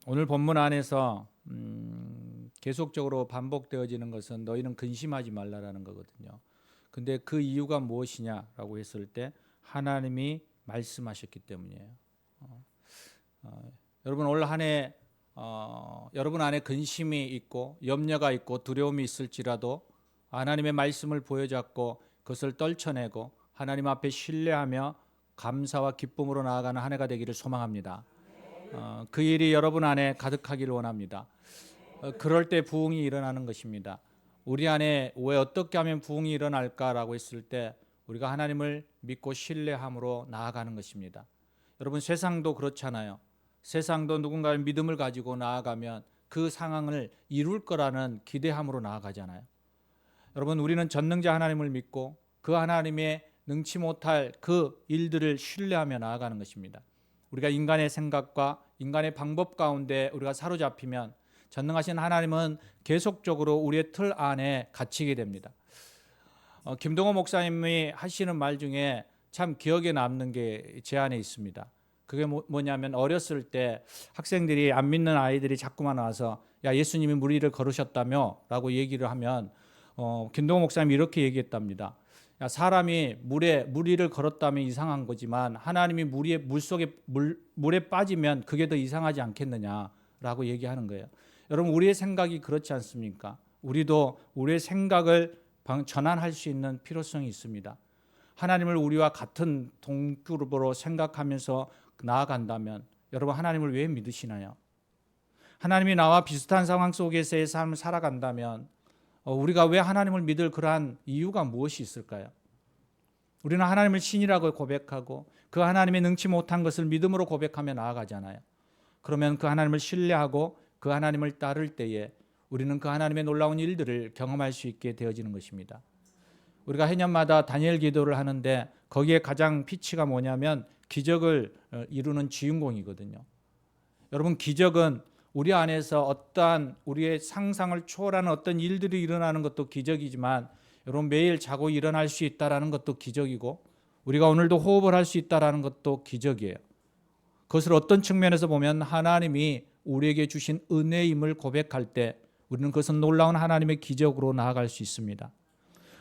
오늘 본문 안에서 계속적으로 반복되어지는 것은 너희는 근심하지 말라라는 거거든요. 근데 그 이유가 무엇이냐라고 했을 때 하나님이 말씀하셨기 때문이에요. 여러분 올 한 해 여러분 안에 근심이 있고 염려가 있고 두려움이 있을지라도 하나님의 말씀을 보여잡고 그것을 떨쳐내고 하나님 앞에 신뢰하며 감사와 기쁨으로 나아가는 한 해가 되기를 소망합니다. 그 일이 여러분 안에 가득하기를 원합니다. 그럴 때 부흥이 일어나는 것입니다. 우리 안에 왜 어떻게 하면 부흥이 일어날까라고 했을 때 우리가 하나님을 믿고 신뢰함으로 나아가는 것입니다. 여러분 세상도 그렇잖아요. 세상도 누군가의 믿음을 가지고 나아가면 그 상황을 이룰 거라는 기대함으로 나아가잖아요. 여러분 우리는 전능자 하나님을 믿고 그 하나님의 능치 못할 그 일들을 신뢰하며 나아가는 것입니다. 우리가 인간의 생각과 인간의 방법 가운데 우리가 사로잡히면 전능하신 하나님은 계속적으로 우리의 틀 안에 갇히게 됩니다. 김동호 목사님이 하시는 말 중에 참 기억에 남는 게 제 안에 있습니다. 그게 뭐냐면 어렸을 때 학생들이 안 믿는 아이들이 자꾸만 와서 야 예수님이 무리를 걸으셨다며 라고 얘기를 하면 김동호 목사님이 이렇게 얘기했답니다. 야, 사람이 무리를 걸었다면 이상한 거지만 하나님이 물에 빠지면 그게 더 이상하지 않겠느냐라고 얘기하는 거예요. 여러분 우리의 생각이 그렇지 않습니까? 우리도 우리의 생각을 전환할 수 있는 필요성이 있습니다. 하나님을 우리와 같은 동급으로 생각하면서 나아간다면 여러분 하나님을 왜 믿으시나요? 하나님이 나와 비슷한 상황 속에서의 삶을 살아간다면 우리가 왜 하나님을 믿을 그러한 이유가 무엇이 있을까요? 우리는 하나님을 신이라고 고백하고 그 하나님의 능치 못한 것을 믿음으로 고백하며 나아가잖아요. 그러면 그 하나님을 신뢰하고 그 하나님을 따를 때에 우리는 그 하나님의 놀라운 일들을 경험할 수 있게 되어지는 것입니다. 우리가 해년마다 다니엘 기도를 하는데 거기에 가장 피치가 뭐냐면 기적을 이루는 주인공이거든요. 여러분 기적은 우리 안에서 어떠한 우리의 상상을 초월하는 어떤 일들이 일어나는 것도 기적이지만 여러분 매일 자고 일어날 수 있다는 것도 기적이고 우리가 오늘도 호흡을 할 수 있다는 것도 기적이에요. 그것을 어떤 측면에서 보면 하나님이 우리에게 주신 은혜임을 고백할 때 우리는 그것은 놀라운 하나님의 기적으로 나아갈 수 있습니다.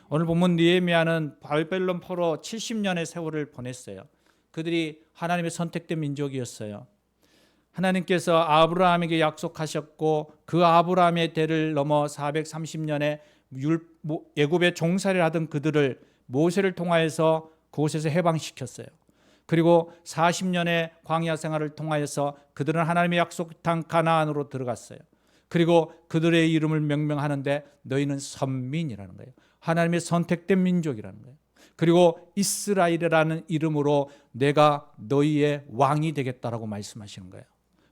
오늘 본문 느헤미야는 바벨론 포로 70년의 세월을 보냈어요. 그들이 하나님의 선택된 민족이었어요. 하나님께서 아브라함에게 약속하셨고 그 아브라함의 대를 넘어 430년에 애굽에 종살이를 하던 그들을 모세를 통하여서 그곳에서 해방시켰어요. 그리고 40년의 광야 생활을 통하여서 그들은 하나님의 약속한 가나안으로 들어갔어요. 그리고 그들의 이름을 명명하는데 너희는 선민이라는 거예요. 하나님의 선택된 민족이라는 거예요. 그리고 이스라엘이라는 이름으로 내가 너희의 왕이 되겠다라고 말씀하시는 거예요.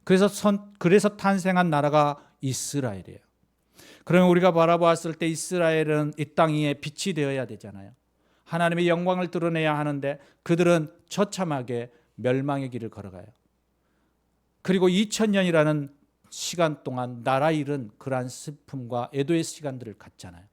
그래서 탄생한 나라가 이스라엘이에요. 그러면 우리가 바라보았을 때 이스라엘은 이 땅 위에 빛이 되어야 되잖아요. 하나님의 영광을 드러내야 하는데 그들은 처참하게 멸망의 길을 걸어가요. 그리고 2000년이라는 시간 동안 나라 잃은 그러한 슬픔과 애도의 시간들을 갖잖아요.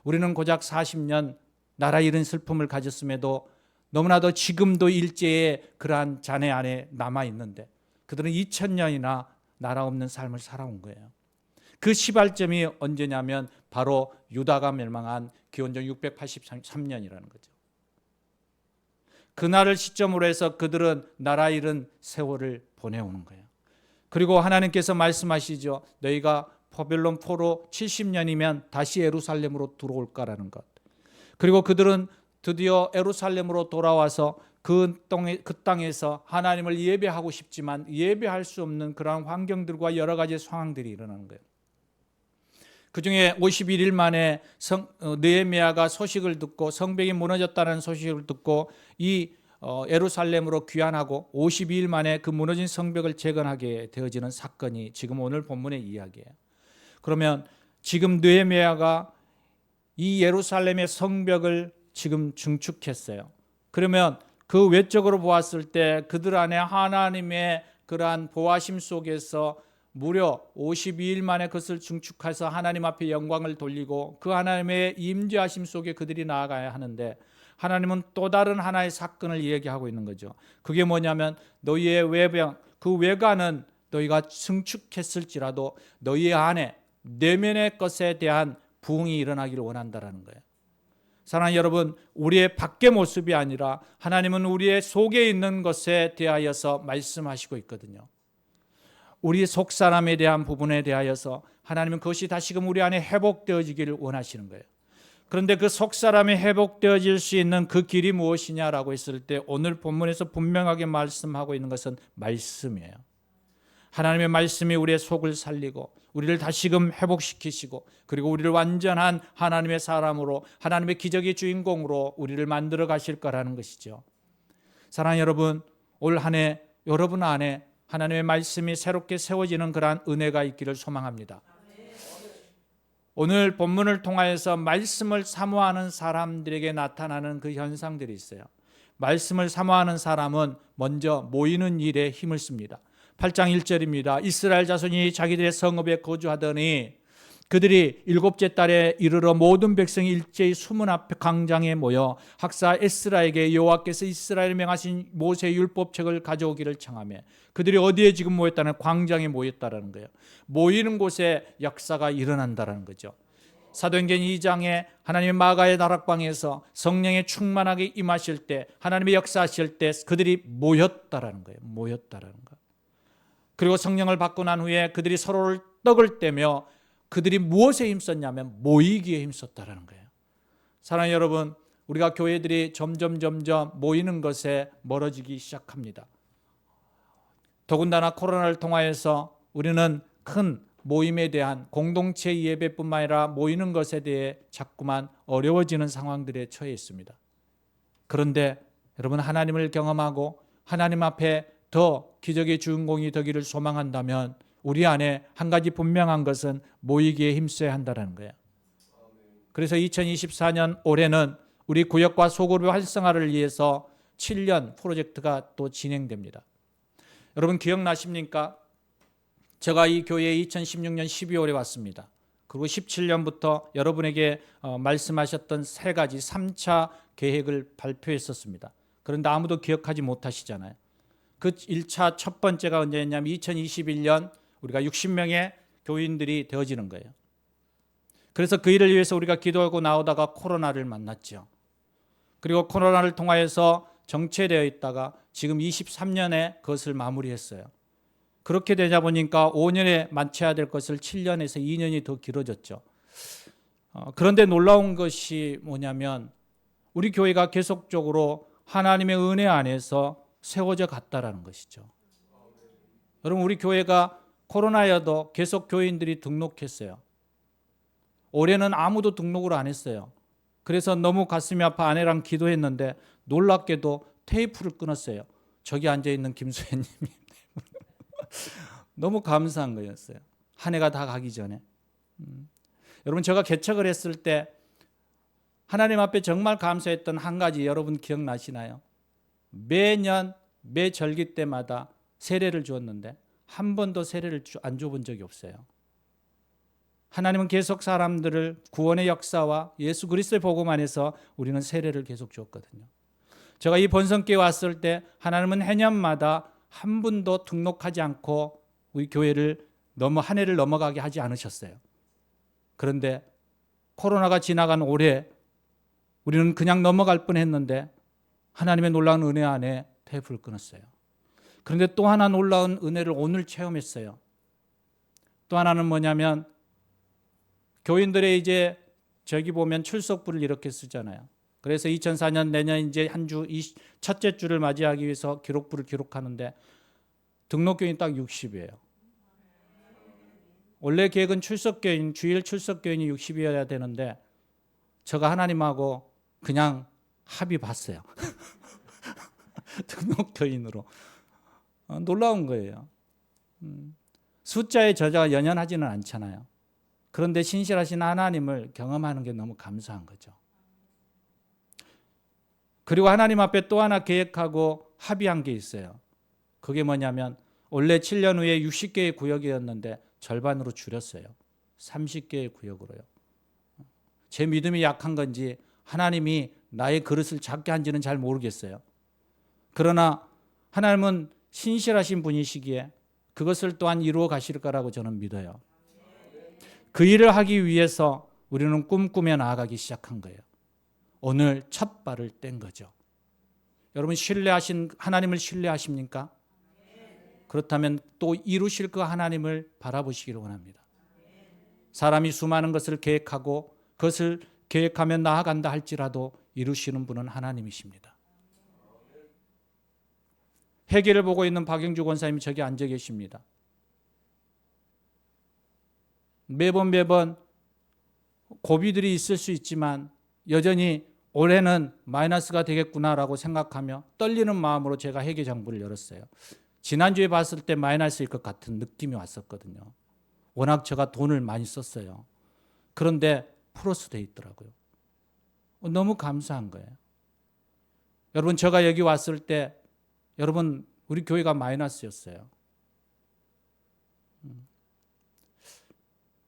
우리는 고작 40년 나라 잃은 슬픔을 가졌음에도 너무나도 지금도 일제의 그러한 잔해 안에 남아있는데 그들은 2000년이나 나라 없는 삶을 살아온 거예요. 그 시발점이 언제냐면 바로 유다가 멸망한 기원전 683년이라는 거죠. 그날을 시점으로 해서 그들은 나라 잃은 세월을 보내오는 거예요. 그리고 하나님께서 말씀하시죠. 너희가 바벨론 포로 70년이면 다시 예루살렘으로 들어올까라는 것. 그리고 그들은 드디어 예루살렘으로 돌아와서 그 땅에서 하나님을 예배하고 싶지만 예배할 수 없는 그러한 환경들과 여러 가지 상황들이 일어나는 거예요. 그중에 51일 만에 느헤미야가 소식을 듣고 성벽이 무너졌다는 소식을 듣고 이 예루살렘으로 귀환하고 52일 만에 그 무너진 성벽을 재건하게 되어지는 사건이 지금 오늘 본문의 이야기예요. 그러면 지금 느헤미야가 이 예루살렘의 성벽을 지금 증축했어요. 그러면 그 외적으로 보았을 때 그들 안에 하나님의 그러한 보호하심 속에서 무려 52일 만에 그것을 증축해서 하나님 앞에 영광을 돌리고 그 하나님의 임재하심 속에 그들이 나아가야 하는데 하나님은 또 다른 하나의 사건을 얘기하고 있는 거죠. 그게 뭐냐면 너희의 외병, 그 외관은 너희가 성축했을지라도 너희 안에 내면의 것에 대한 부흥이 일어나기를 원한다라는 거예요. 사랑하는 여러분, 우리의 밖의 모습이 아니라 하나님은 우리의 속에 있는 것에 대하여서 말씀하시고 있거든요. 우리 속 사람에 대한 부분에 대하여서 하나님은 그것이 다시금 우리 안에 회복되어지기를 원하시는 거예요. 그런데 그 속 사람이 회복되어질 수 있는 그 길이 무엇이냐라고 했을 때 오늘 본문에서 분명하게 말씀하고 있는 것은 말씀이에요. 하나님의 말씀이 우리의 속을 살리고 우리를 다시금 회복시키시고 그리고 우리를 완전한 하나님의 사람으로 하나님의 기적의 주인공으로 우리를 만들어 가실 거라는 것이죠. 사랑하는 여러분, 올 한 해 여러분 안에 하나님의 말씀이 새롭게 세워지는 그러한 은혜가 있기를 소망합니다. 오늘 본문을 통하여서 말씀을 사모하는 사람들에게 나타나는 그 현상들이 있어요. 말씀을 사모하는 사람은 먼저 모이는 일에 힘을 씁니다. 8장 1절입니다. 이스라엘 자손이 자기들의 성읍에 거주하더니 그들이 일곱째 달에 이르러 모든 백성이 일제히 수문 앞에 광장에 모여 학사 에스라에게 여호와께서 이스라엘에 명하신 모세의 율법책을 가져오기를 청하며 그들이 어디에 지금 모였다는 광장에 모였다라는 거예요. 모이는 곳에 역사가 일어난다라는 거죠. 사도행전 2장에 하나님의 마가의 다락방에서 성령의 충만하게 임하실 때 하나님의 역사하실 때 그들이 모였다라는 거예요. 모였다라는 거. 그리고 성령을 받고 난 후에 그들이 서로를 떡을 떼며 그들이 무엇에 힘썼냐면 모이기에 힘썼다라는 거예요. 사랑하는 여러분, 우리가 교회들이 점점 모이는 것에 멀어지기 시작합니다. 더군다나 코로나를 통하여서 우리는 큰 모임에 대한 공동체 예배뿐만 아니라 모이는 것에 대해 자꾸만 어려워지는 상황들에 처해 있습니다. 그런데 여러분, 하나님을 경험하고 하나님 앞에 더 기적의 주인공이 되기를 소망한다면 우리 안에 한 가지 분명한 것은 모이기에 힘써야 한다는 거예요. 그래서 2024년 올해는 우리 구역과 소그룹 활성화를 위해서 7년 프로젝트가 또 진행됩니다. 여러분 기억나십니까? 제가 이 교회에 2016년 12월에 왔습니다. 그리고 17년부터 여러분에게 말씀하셨던 3가지 3차 계획을 발표했었습니다. 그런데 아무도 기억하지 못하시잖아요. 그 1차 첫 번째가 언제였냐면 2021년 우리가 60명의 교인들이 되어지는 거예요. 그래서 그 일을 위해서 우리가 기도하고 나오다가 코로나를 만났죠. 그리고 코로나를 통하여서 정체되어 있다가 지금 23년에 그것을 마무리했어요. 그렇게 되자 보니까 5년에 마쳐야 될 것을 7년에서 2년이 더 길어졌죠. 그런데 놀라운 것이 뭐냐면 우리 교회가 계속적으로 하나님의 은혜 안에서 세워져 갔다라는 것이죠. 여러분, 우리 교회가 코로나여도 계속 교인들이 등록했어요. 올해는 아무도 등록을 안 했어요. 그래서 너무 가슴이 아파 아내랑 기도했는데 놀랍게도 테이프를 끊었어요. 저기 앉아있는 김수혜님이. 너무 감사한 거였어요. 한 해가 다 가기 전에. 여러분, 제가 개척을 했을 때 하나님 앞에 정말 감사했던 한 가지 여러분 기억나시나요? 매년 매 절기 때마다 세례를 주었는데 한 번도 세례를 안 줘본 적이 없어요. 하나님은 계속 사람들을 구원의 역사와 예수 그리스도의 복음 안에서 우리는 세례를 계속 주었거든요. 제가 이 본성교회 왔을 때 하나님은 해년마다 한 분도 등록하지 않고 우리 교회를 한 해를 넘어가게 하지 않으셨어요. 그런데 코로나가 지나간 올해 우리는 그냥 넘어갈 뻔했는데 하나님의 놀라운 은혜 안에 테이프를 끊었어요. 그런데 또 하나 놀라운 은혜를 오늘 체험했어요. 또 하나는 뭐냐면 교인들의 이제 저기 보면 출석부를 이렇게 쓰잖아요. 그래서 2004년 내년 이제 한 주 첫째 주를 맞이하기 위해서 기록부를 기록하는데 등록교인 딱 60이에요. 원래 계획은 출석교인, 주일 출석교인이 60이어야 되는데 제가 하나님하고 그냥 합의 봤어요. 등록교인으로. 놀라운 거예요. 숫자의 저자가 연연하지는 않잖아요. 그런데 신실하신 하나님을 경험하는 게 너무 감사한 거죠. 그리고 하나님 앞에 또 하나 계획하고 합의한 게 있어요. 그게 뭐냐면 원래 7년 후에 60개의 구역이었는데 절반으로 줄였어요. 30개의 구역으로요. 제 믿음이 약한 건지 하나님이 나의 그릇을 작게 한지는 잘 모르겠어요. 그러나 하나님은 신실하신 분이시기에 그것을 또한 이루어 가실 거라고 저는 믿어요. 그 일을 하기 위해서 우리는 꿈꾸며 나아가기 시작한 거예요. 오늘 첫 발을 뗀 거죠. 여러분 하나님을 신뢰하십니까? 그렇다면 또 이루실 그 하나님을 바라보시기를 원합니다. 사람이 수많은 것을 계획하고 그것을 계획하며 나아간다 할지라도 이루시는 분은 하나님이십니다. 회개를 보고 있는 박영주 권사님이 저기 앉아 계십니다. 매번 고비들이 있을 수 있지만 여전히 올해는 마이너스가 되겠구나라고 생각하며 떨리는 마음으로 제가 회개 장부를 열었어요. 지난주에 봤을 때 마이너스일 것 같은 느낌이 왔었거든요. 워낙 제가 돈을 많이 썼어요. 그런데 플러스 돼 있더라고요. 너무 감사한 거예요. 여러분, 제가 여기 왔을 때 여러분, 우리 교회가 마이너스였어요.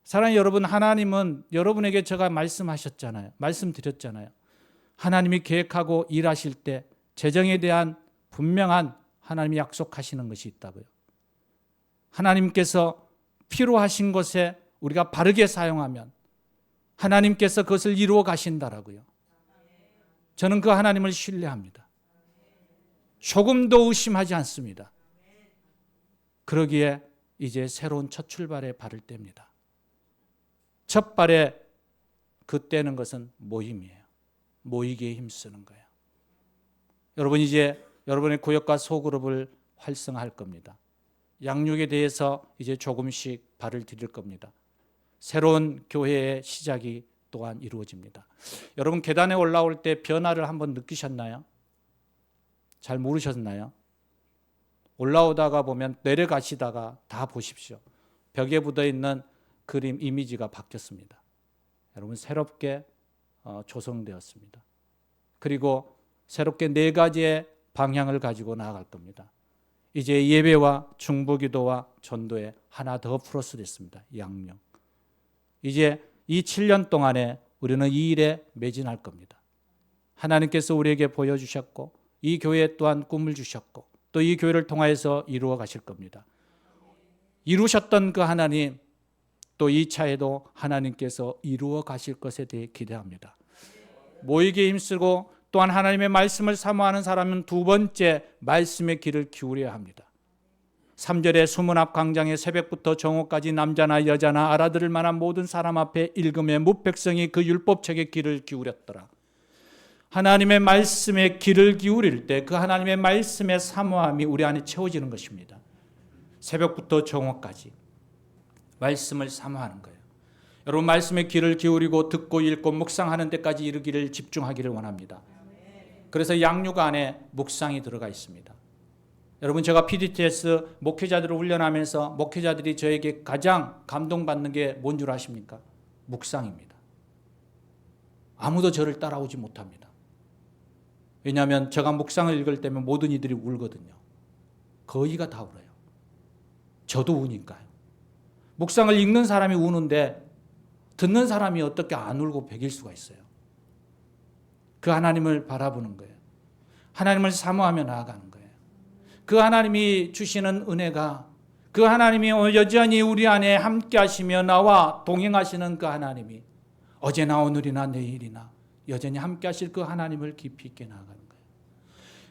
사랑하는 여러분, 하나님은 여러분에게 제가 말씀드렸잖아요. 하나님이 계획하고 일하실 때 재정에 대한 분명한 하나님이 약속하시는 것이 있다고요. 하나님께서 필요하신 것에 우리가 바르게 사용하면 하나님께서 그것을 이루어 가신다라고요. 저는 그 하나님을 신뢰합니다. 조금도 의심하지 않습니다. 그러기에 이제 새로운 첫 출발에 발을 뗍니다. 첫 발에 그 떼는 것은 모임이에요. 모이기에 힘쓰는 거예요. 여러분, 이제 여러분의 구역과 소그룹을 활성화할 겁니다. 양육에 대해서 이제 조금씩 발을 디딜 겁니다. 새로운 교회의 시작이 또한 이루어집니다. 여러분, 계단에 올라올 때 변화를 한번 느끼셨나요? 잘 모르셨나요? 올라오다가 보면 내려가시다가 다 보십시오. 벽에 붙어있는 그림 이미지가 바뀌었습니다. 여러분, 새롭게 조성되었습니다. 그리고 새롭게 4가지의 방향을 가지고 나아갈 겁니다. 이제 예배와 중보기도와 전도에 하나 더 플러스 됐습니다. 양육. 이제 이 7년 동안에 우리는 이 일에 매진할 겁니다. 하나님께서 우리에게 보여주셨고 이 교회에 또한 꿈을 주셨고 또 이 교회를 통하여서 이루어 가실 겁니다. 이루셨던 그 하나님, 또 2차에도 하나님께서 이루어 가실 것에 대해 기대합니다. 모이기에 힘쓰고 또한 하나님의 말씀을 사모하는 사람은 두 번째 말씀의 귀를 기울여야 합니다. 3절에 수문 앞 광장에 새벽부터 정오까지 남자나 여자나 알아들을 만한 모든 사람 앞에 읽음에 뭇백성이 그 율법책에 귀를 기울였더라. 하나님의 말씀에 귀를 기울일 때 그 하나님의 말씀의 사모함이 우리 안에 채워지는 것입니다. 새벽부터 정오까지 말씀을 사모하는 거예요. 여러분, 말씀에 귀를 기울이고 듣고 읽고 묵상하는 데까지 이르기를 집중하기를 원합니다. 그래서 양육 안에 묵상이 들어가 있습니다. 여러분, 제가 PDTS 목회자들을 훈련하면서 목회자들이 저에게 가장 감동받는 게 뭔 줄 아십니까? 묵상입니다. 아무도 저를 따라오지 못합니다. 왜냐하면 제가 묵상을 읽을 때면 모든 이들이 울거든요. 거의가 다 울어요. 저도 우니까요. 묵상을 읽는 사람이 우는데 듣는 사람이 어떻게 안 울고 배길 수가 있어요. 그 하나님을 바라보는 거예요. 하나님을 사모하며 나아가는 거예요. 그 하나님이 주시는 은혜가, 그 하나님이 여전히 우리 안에 함께 하시며 나와 동행하시는 그 하나님이 어제나 오늘이나 내일이나 여전히 함께 하실 그 하나님을 깊이 있게 나아가는 거예요.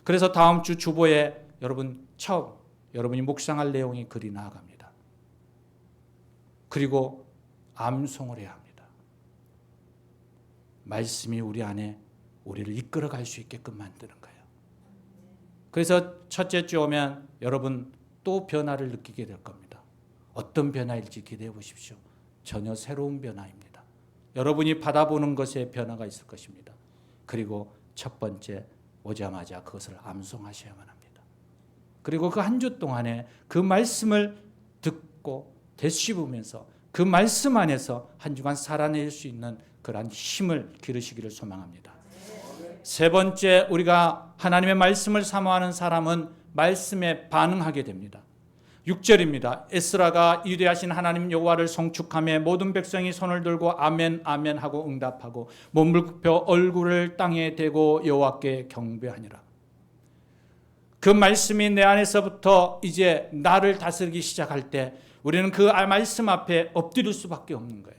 그래서 다음 주 주보에 여러분이 묵상할 내용이 글이 나아갑니다. 그리고 암송을 해야 합니다. 말씀이 우리 안에 우리를 이끌어갈 수 있게끔 만드는 거예요. 그래서 첫째 주 오면 여러분 또 변화를 느끼게 될 겁니다. 어떤 변화일지 기대해 보십시오. 전혀 새로운 변화입니다. 여러분이 받아보는 것에 변화가 있을 것입니다. 그리고 첫 번째 오자마자 그것을 암송하셔야만 합니다. 그리고 그 한 주 동안에 그 말씀을 듣고 되씹으면서 그 말씀 안에서 한 주간 살아낼 수 있는 그러한 힘을 기르시기를 소망합니다. 세 번째, 우리가 하나님의 말씀을 사모하는 사람은 말씀에 반응하게 됩니다. 6절입니다. 에스라가 위대하신 하나님 여호와를 송축하며 모든 백성이 손을 들고 아멘 아멘 하고 응답하고 몸을 굽혀 얼굴을 땅에 대고 여호와께 경배하니라. 그 말씀이 내 안에서부터 이제 나를 다스리기 시작할 때 우리는 그 말씀 앞에 엎드릴 수밖에 없는 거예요.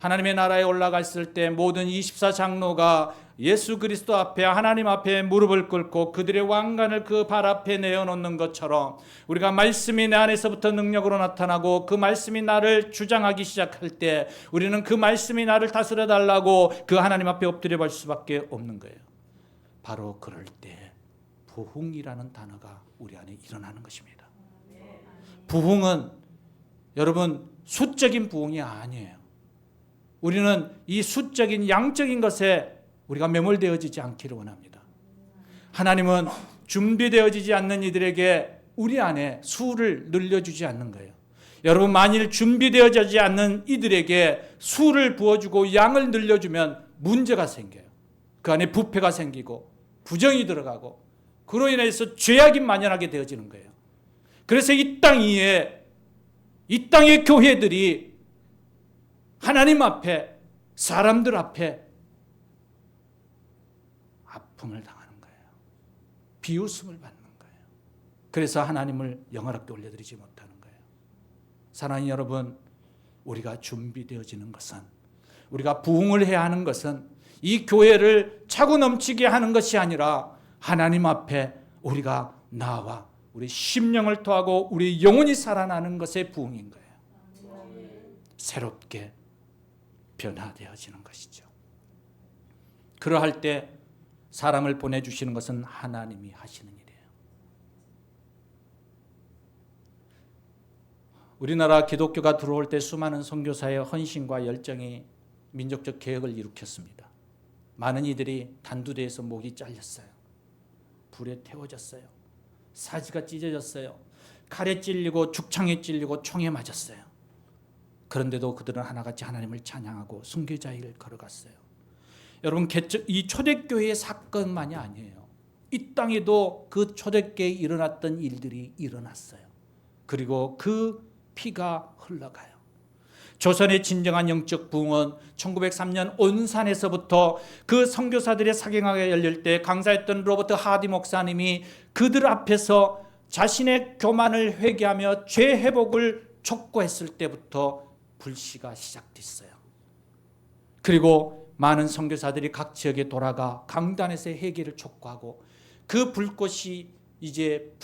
하나님의 나라에 올라갔을 때 모든 24장로가 예수 그리스도 앞에 하나님 앞에 무릎을 꿇고 그들의 왕관을 그 발 앞에 내어놓는 것처럼 우리가 말씀이 내 안에서부터 능력으로 나타나고 그 말씀이 나를 주장하기 시작할 때 우리는 그 말씀이 나를 다스려 달라고 그 하나님 앞에 엎드려 볼 수밖에 없는 거예요. 바로 그럴 때 부흥이라는 단어가 우리 안에 일어나는 것입니다. 부흥은 여러분 수적인 부흥이 아니에요. 우리는 이 수적인 양적인 것에 우리가 매몰되어지지 않기를 원합니다. 하나님은 준비되어지지 않는 이들에게 우리 안에 수를 늘려주지 않는 거예요. 여러분 만일 준비되어지지 않는 이들에게 수를 부어주고 양을 늘려주면 문제가 생겨요. 그 안에 부패가 생기고 부정이 들어가고 그로 인해서 죄악이 만연하게 되어지는 거예요. 그래서 이 땅 위에 이 땅의 교회들이 하나님 앞에 사람들 앞에 아픔을 당하는 거예요. 비웃음을 받는 거예요. 그래서 하나님을 영화롭게 올려드리지 못하는 거예요. 사랑하는 여러분, 우리가 준비되어지는 것은 우리가 부흥을 해야 하는 것은 이 교회를 차고 넘치게 하는 것이 아니라 하나님 앞에 우리가 나와 우리 심령을 토하고 우리 영혼이 살아나는 것의 부흥인 거예요. 새롭게 변화되어지는 것이죠. 그러할 때 사람을 보내주시는 것은 하나님이 하시는 일이에요. 우리나라 기독교가 들어올 때 수많은 선교사의 헌신과 열정이 민족적 개혁을 일으켰습니다. 많은 이들이 단두대에서 목이 잘렸어요. 불에 태워졌어요. 사지가 찢어졌어요. 칼에 찔리고 죽창에 찔리고 총에 맞았어요. 그런데도 그들은 하나같이 하나님을 찬양하고 순교자의 길을 걸어갔어요. 여러분, 이 초대교회의 사건만이 아니에요. 이 땅에도 그 초대교회에 일어났던 일들이 일어났어요. 그리고 그 피가 흘러가요. 조선의 진정한 영적 부흥은 1903년 온산에서부터 그 선교사들의 사경학에 열릴 때 강사했던 로버트 하디 목사님이 그들 앞에서 자신의 교만을 회개하며 죄 회복을 촉구했을 때부터 불씨가 시작됐어요. 그리고 많은 선교사들이 각 지역에 돌아가 강단에서 회개를 촉구하고 그 불꽃이 이제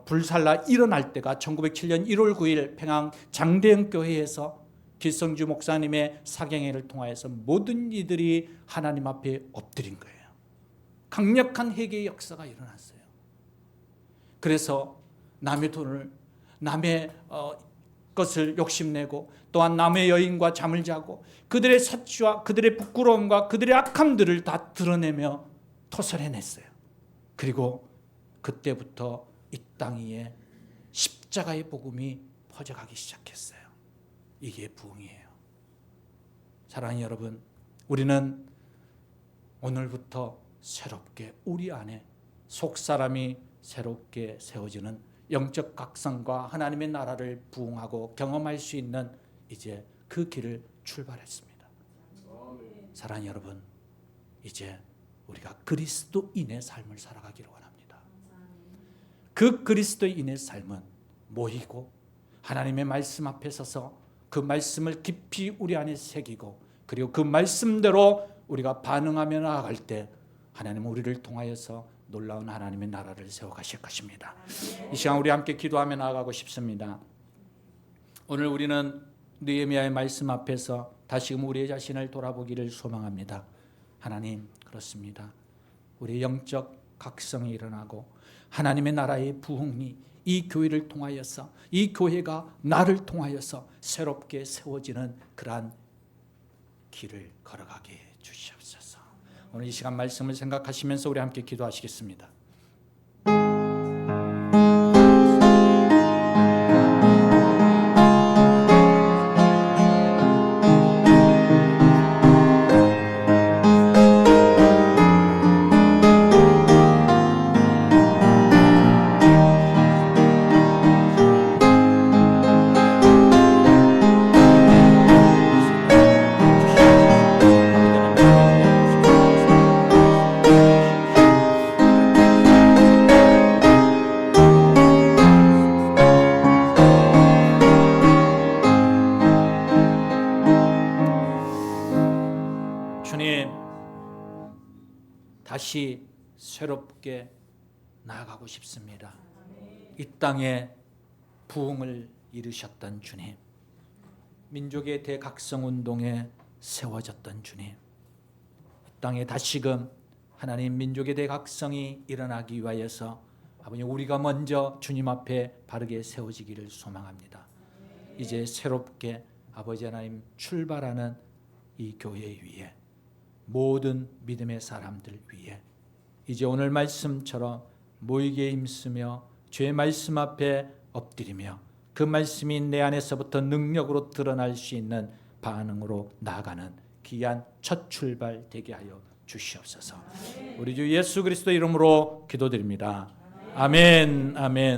불살라 일어날 때가 1907년 1월 9일 평양 장대영 교회에서 길성주 목사님의 사경회를 통하여서 모든 이들이 하나님 앞에 엎드린 거예요. 강력한 회개의 역사가 일어났어요. 그래서 남의 돈을 남의 것을 욕심내고 또한 남의 여인과 잠을 자고 그들의 사치와 그들의 부끄러움과 그들의 악함들을 다 드러내며 토설해냈어요. 그리고 그때부터 이 땅 위에 십자가의 복음이 퍼져가기 시작했어요. 이게 부흥이에요. 사랑하는 여러분, 우리는 오늘부터 새롭게 우리 안에 속사람이 새롭게 세워지는 영적 각성과 하나님의 나라를 부흥하고 경험할 수 있는 이제 그 길을 출발했습니다. 사랑하는 여러분, 이제 우리가 그리스도인의 삶을 살아가기를 원합니다. 그 그리스도인의 삶은 모이고 하나님의 말씀 앞에 서서 그 말씀을 깊이 우리 안에 새기고 그리고 그 말씀대로 우리가 반응하며 나아갈 때 하나님은 우리를 통하여서 놀라운 하나님의 나라를 세워가실 것입니다. 이 시간 우리 함께 기도하며 나아가고 싶습니다. 오늘 우리는 느헤미야의 말씀 앞에서 다시금 우리의 자신을 돌아보기를 소망합니다. 하나님, 그렇습니다. 우리의 영적 각성이 일어나고 하나님의 나라의 부흥이 이 교회를 통하여서 이 교회가 나를 통하여서 새롭게 세워지는 그러한 길을 걸어가게 해 주시옵소서. 오늘 이 시간 말씀을 생각하시면서 우리 함께 기도하시겠습니다. 다시 새롭게 나아가고 싶습니다. 이 땅에 부흥을 이루셨던 주님, 민족의 대각성운동에 세워졌던 주님, 이 땅에 다시금 하나님 민족의 대각성이 일어나기 위하여서 아버님 우리가 먼저 주님 앞에 바르게 세워지기를 소망합니다. 이제 새롭게 아버지 하나님 출발하는 이 교회 위에, 모든 믿음의 사람들 위에 이제 오늘 말씀처럼 모이게 힘쓰며 주의 말씀 앞에 엎드리며 그 말씀이 내 안에서부터 능력으로 드러날 수 있는 반응으로 나아가는 귀한 첫 출발 되게 하여 주시옵소서. 우리 주 예수 그리스도 이름으로 기도드립니다. 아멘, 아멘.